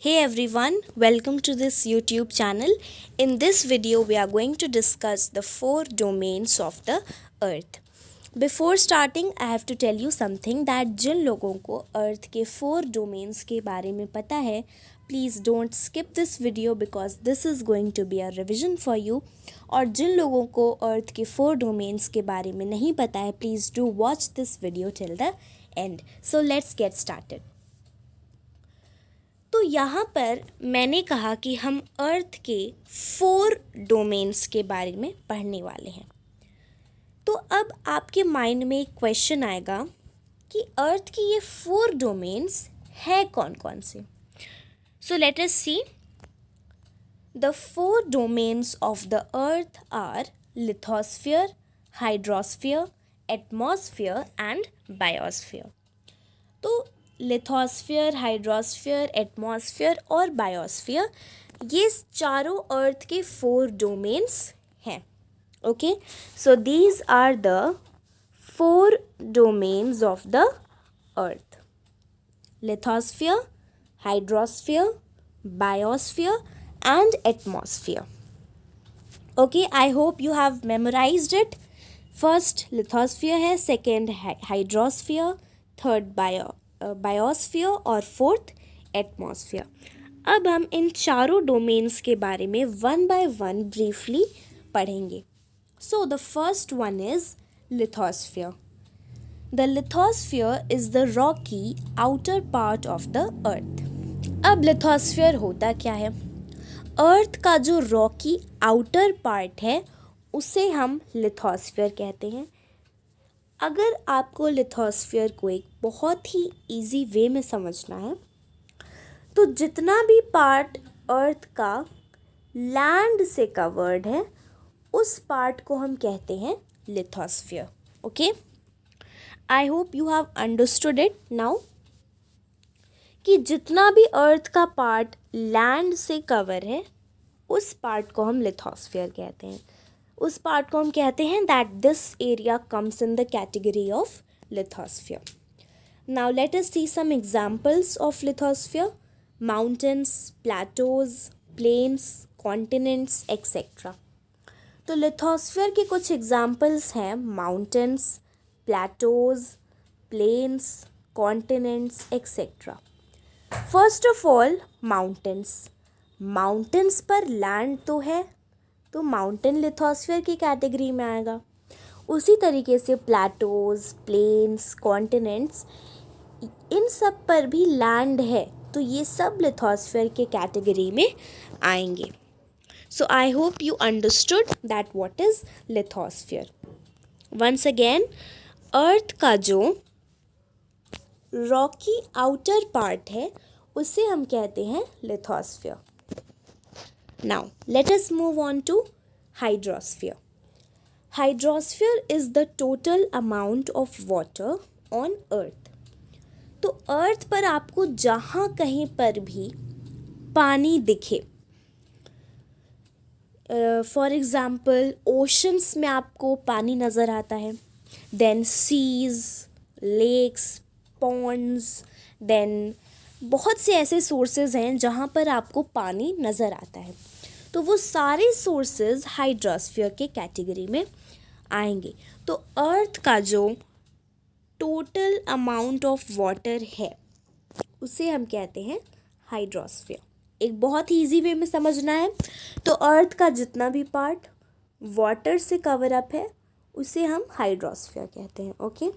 Hey everyone, welcome to this YouTube channel. In this video, we are going to discuss the four domains of the earth. Before starting, I have to tell you something that जिन लोगों को अर्थ के four domains के बारे में पता है, please don't skip this video because this is going to be a revision for you. और जिन लोगों को अर्थ के फोर डोमेन्स के बारे में नहीं पता है, please do watch this video till the end. So let's get started. तो यहाँ पर मैंने कहा कि हम अर्थ के फोर डोमेन्स के बारे में पढ़ने वाले हैं. तो अब आपके माइंड में एक क्वेश्चन आएगा कि अर्थ की ये फोर डोमेन्स है कौन कौन से. So let us see. The four domains of the earth are lithosphere, hydrosphere, atmosphere and biosphere. तो लिथोस्फीयर, हाइड्रोस्फीयर, एटमॉस्फेयर और बायोस्फीयर ये चारों अर्थ के फोर डोमेन्स हैं. Okay, so these are the four domains of the earth: lithosphere, hydrosphere, biosphere and atmosphere. Okay, I hope you have memorised it. First lithosphere है, second hydrosphere, third biosphere और fourth atmosphere. अब हम इन चारों domains के बारे में one by one briefly पढ़ेंगे. So the first one is lithosphere. The lithosphere is the Rocky outer part of the अर्थ. अब लिथोस्फीयर होता क्या है? अर्थ का जो रॉकी आउटर पार्ट है उसे हम लिथोस्फीयर कहते हैं. अगर आपको लिथोस्फीयर को एक बहुत ही इजी वे में समझना है तो जितना भी पार्ट अर्थ का लैंड से कवर्ड है उस पार्ट को हम कहते हैं lithosphere. Okay, I hope you have understood it now कि जितना भी अर्थ का पार्ट लैंड से कवर है उस पार्ट को हम लिथोस्फीयर कहते हैं. उस पार्ट को हम कहते हैं that this area comes in the category of lithosphere. Now let us see some examples of lithosphere: mountains, plateaus, plains, continents etcetera. तो लिथोस्फीयर के कुछ एग्जांपल्स हैं mountains, plateaus, plains, continents etcetera. First of all mountains. Mountains पर land तो है तो mountain lithosphere की category में आएगा. उसी तरीके से प्लेटोज, प्लेन्स, कॉन्टिनेंट्स इन सब पर भी लैंड है तो ये सब लिथोस्फीयर के कैटेगरी में आएंगे. So I hope you understood that what is lithosphere. Once again, earth का जो रॉकी आउटर पार्ट है उसे हम कहते हैं lithosphere. Now, let us move on to hydrosphere. Hydrosphere is the total amount of water on earth. तो अर्थ पर आपको जहाँ कहीं पर भी पानी दिखे, फॉर एग्ज़ाम्पल ओशंस में आपको पानी नज़र आता है, then seas, lakes, ponds, then बहुत से ऐसे सोर्सेज हैं जहाँ पर आपको पानी नज़र आता है. तो वो सारे सोर्सेज हाइड्रोस्फीयर के कैटेगरी में आएंगे. तो अर्थ का जो टोटल अमाउंट ऑफ वाटर है उसे हम कहते हैं हाइड्रोस्फीयर. एक बहुत ही ईजी वे में समझना है तो अर्थ का जितना भी पार्ट वाटर से कवर अप है उसे हम हाइड्रोस्फीयर कहते हैं. Okay,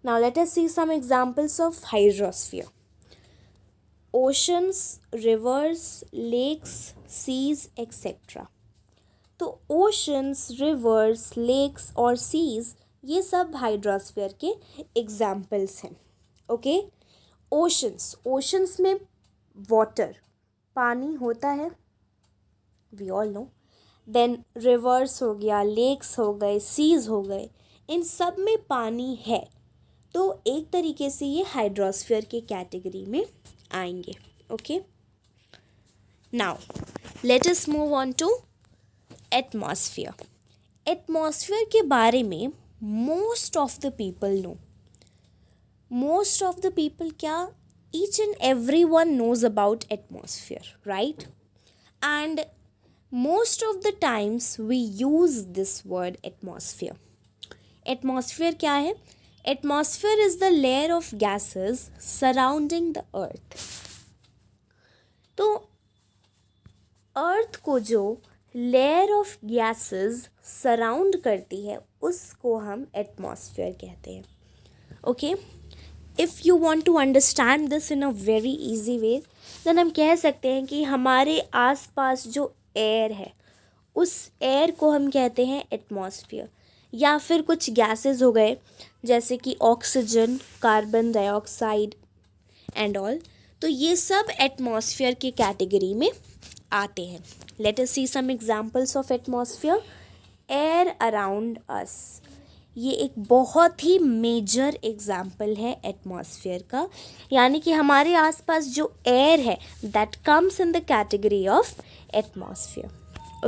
now let us see some examples of hydrosphere. Oceans, rivers, lakes, seas, etc. तो oceans, rivers, lakes और seas ये सब हाइड्रोस्फीयर के एग्जाम्पल्स हैं. ओके, ओशंस में वाटर पानी होता है, we all know. Then rivers हो गया, लेक्स हो गए, सीज हो गए, इन सब में पानी है तो एक तरीके से ये हाइड्रोस्फीयर के कैटेगरी में आएंगे. Okay, now let us move on to atmosphere. Atmosphere के बारे में most of the people know. Most of the people क्या each and everyone knows about atmosphere, right? And most of the times we use this word atmosphere. Atmosphere क्या है? Atmosphere is the layer of gases surrounding the earth. तो अर्थ को जो layer of gases surround करती है उसको हम atmosphere कहते हैं. Okay, if you want to understand this in a very easy way then हम कह सकते हैं कि हमारे आसपास जो एयर है उस एयर को हम कहते हैं एटमॉस्फेयर. या फिर कुछ गैसेस हो गए जैसे कि oxygen, carbon dioxide and all, तो ये सब एटमॉस्फेयर की कैटेगरी में आते हैं. Let us see some examples of atmosphere. Air around us, ये एक बहुत ही मेजर एग्जाम्पल है एटमॉस्फेयर का, यानी कि हमारे आसपास जो एयर है that comes in the category of atmosphere.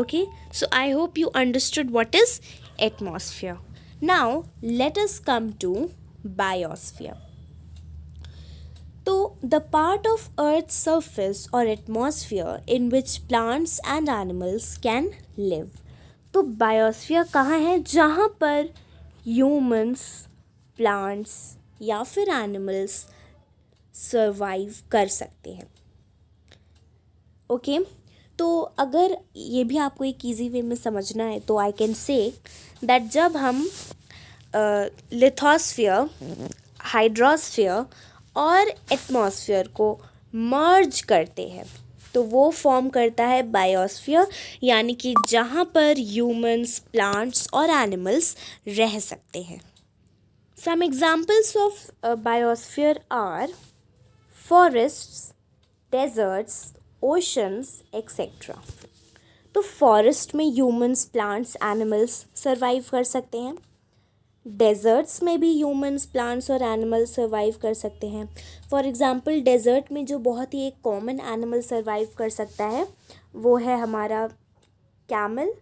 Okay, so I hope you understood what is atmosphere. Now let us come to biosphere. तो the part of Earth's surface or atmosphere in which plants and animals can live. तो biosphere कहाँ है? जहाँ पर humans, plants या फिर animals survive कर सकते हैं. ओके, तो अगर ये भी आपको एक ईजी वे में समझना है तो आई कैन से दैट जब हम लिथोस्फीयर, हाइड्रोस्फीयर और एटमॉस्फेयर को मर्ज करते हैं तो वो फॉर्म करता है बायोस्फीयर, यानी कि जहाँ पर ह्यूमंस, प्लांट्स और एनिमल्स रह सकते हैं. Some examples of biosphere are forests, deserts, oceans etcetera. तो फॉरेस्ट में ह्यूमंस, प्लांट्स, एनिमल्स सर्वाइव कर सकते हैं. डेजर्ट्स में भी ह्यूमंस, प्लांट्स और एनिमल्स सर्वाइव कर सकते हैं. फॉर एग्ज़ाम्पल डेजर्ट में जो बहुत ही एक कॉमन एनिमल सर्वाइव कर सकता है वो है हमारा कैमल.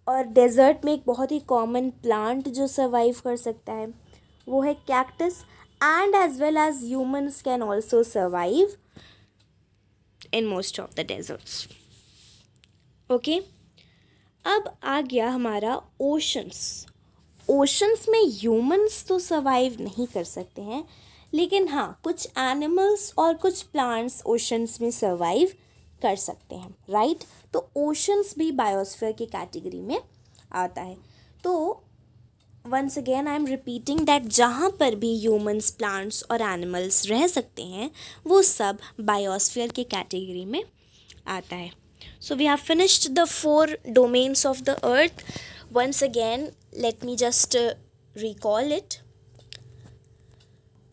और डेजर्ट में एक बहुत ही कॉमन प्लांट जो सर्वाइव कर सकता है वो है cactus. And as well as humans can also survive in most of the deserts. Okay, अब आ गया हमारा ओशंस. ओशंस में ह्यूमंस तो सर्वाइव नहीं कर सकते हैं, लेकिन हाँ कुछ एनिमल्स और कुछ प्लांट्स ओशंस में सर्वाइव कर सकते हैं, राइट? तो ओशंस भी बायोस्फीयर की कैटेगरी में आता है. तो once again I am repeating that जहाँ पर भी ह्यूमंस, प्लांट्स और एनिमल्स रह सकते हैं वो सब बायोस्फीयर की कैटेगरी में आता है. So we have finished the 4 domains of the earth. Once again, let me just recall it.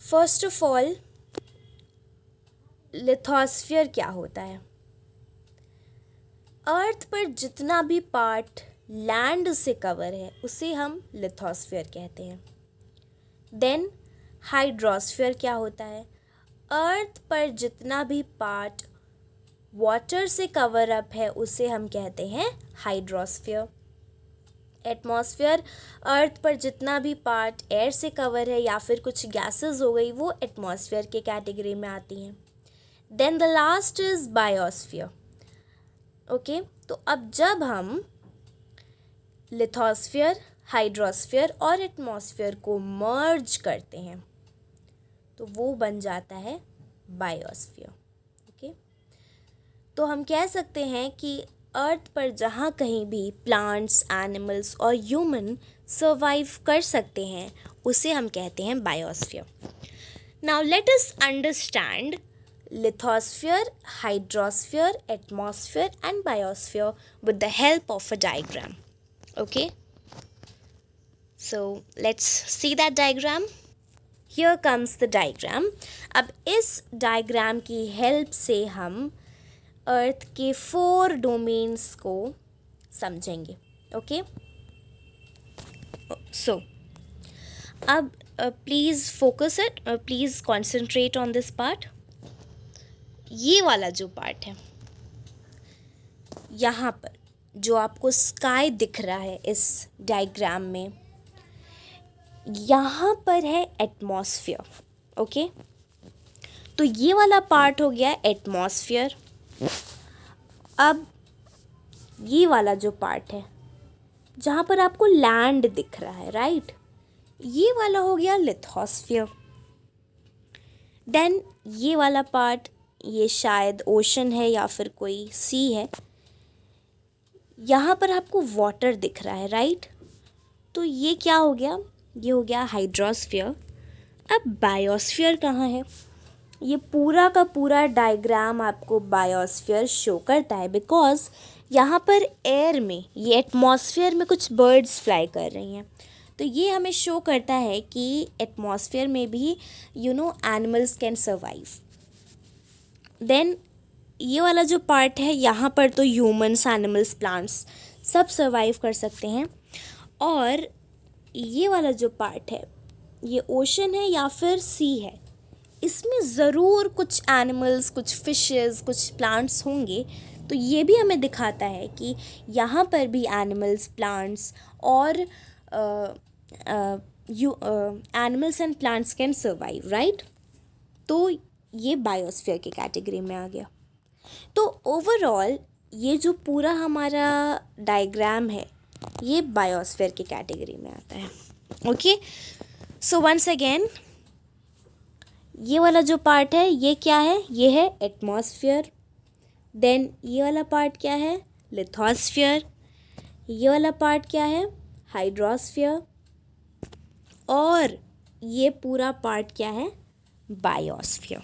First of all, lithosphere क्या होता है? अर्थ पर जितना भी पार्ट लैंड से कवर है उसे हम लिथोस्फीयर कहते हैं. देन हाइड्रोस्फीयर क्या होता है? अर्थ पर जितना भी पार्ट वाटर से कवर अप है उसे हम कहते हैं हाइड्रोस्फीयर. एटमॉस्फेयर, अर्थ पर जितना भी पार्ट एयर से कवर है या फिर कुछ गैसेस हो गई वो एटमॉस्फेयर के कैटेगरी में आती हैं. Then the last is biosphere. Okay, तो अब जब हम लिथोस्फीयर, हाइड्रोस्फीयर और एटमॉस्फेयर को मर्ज करते हैं तो वो बन जाता है बायोस्फीयर. ओके, तो हम कह सकते हैं कि अर्थ पर जहाँ कहीं भी प्लांट्स, एनिमल्स और ह्यूमन सर्वाइव कर सकते हैं उसे हम कहते हैं biosphere. Now let us understand lithosphere, hydrosphere, atmosphere and biosphere with the help of a diagram. Okay, so let's see that diagram. Here comes the diagram. अब इस डायग्राम की हेल्प से हम अर्थ के 4 डोमेन्स को समझेंगे. ओके, सो अब please focus it, please concentrate on this part. ये वाला जो पार्ट है यहाँ पर जो आपको स्काई दिख रहा है इस डायग्राम में, यहाँ पर है एटमॉस्फेयर. ओके, तो ये वाला पार्ट हो गया एटमॉस्फेयर। अब ये वाला जो पार्ट है जहाँ पर आपको लैंड दिख रहा है, राइट, ये वाला हो गया लिथोस्फियर। देन ये वाला पार्ट, ये शायद ओशन है या फिर कोई सी है, यहाँ पर आपको वाटर दिख रहा है, राइट, तो ये क्या हो गया, ये हो गया हाइड्रोस्फियर। अब बायोस्फियर कहाँ है? ये पूरा का पूरा डायग्राम आपको बायोस्फियर शो करता है, बिकॉज यहाँ पर एयर में, ये एटमॉस्फेयर में कुछ बर्ड्स फ्लाई कर रही हैं, तो ये हमें शो करता है कि एटमॉस्फेयर में भी एनिमल्स कैन सर्वाइव। देन ये वाला जो पार्ट है, यहाँ पर तो ह्यूमंस, एनिमल्स, प्लांट्स सब सर्वाइव कर सकते हैं। और ये वाला जो पार्ट है, ये ओशन है या फिर सी है, इसमें ज़रूर कुछ एनिमल्स, कुछ फिशेस, कुछ प्लांट्स होंगे। तो ये भी हमें दिखाता है कि यहाँ पर भी एनिमल्स, प्लांट्स और animals and plants can survive, right. तो ये बायोस्फीयर की कैटेगरी में आ गया। तो ओवरऑल ये जो पूरा हमारा डायग्राम है, ये बायोस्फीयर की कैटेगरी में आता है। ओके, सो वंस अगेन, ये वाला जो पार्ट है ये क्या है? ये है एटमॉस्फेयर। देन ये वाला पार्ट क्या है? लिथोस्फियर। ये वाला पार्ट क्या है? हाइड्रोस्फियर। और ये पूरा पार्ट क्या है? Biosphere.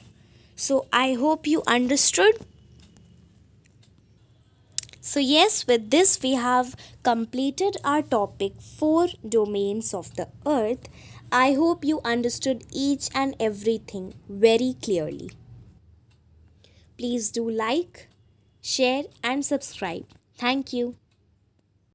So I hope you understood. So yes, with this we have completed our topic 4 domains of the earth. I hope you understood each and everything very clearly. Please do like, share and subscribe. Thank you.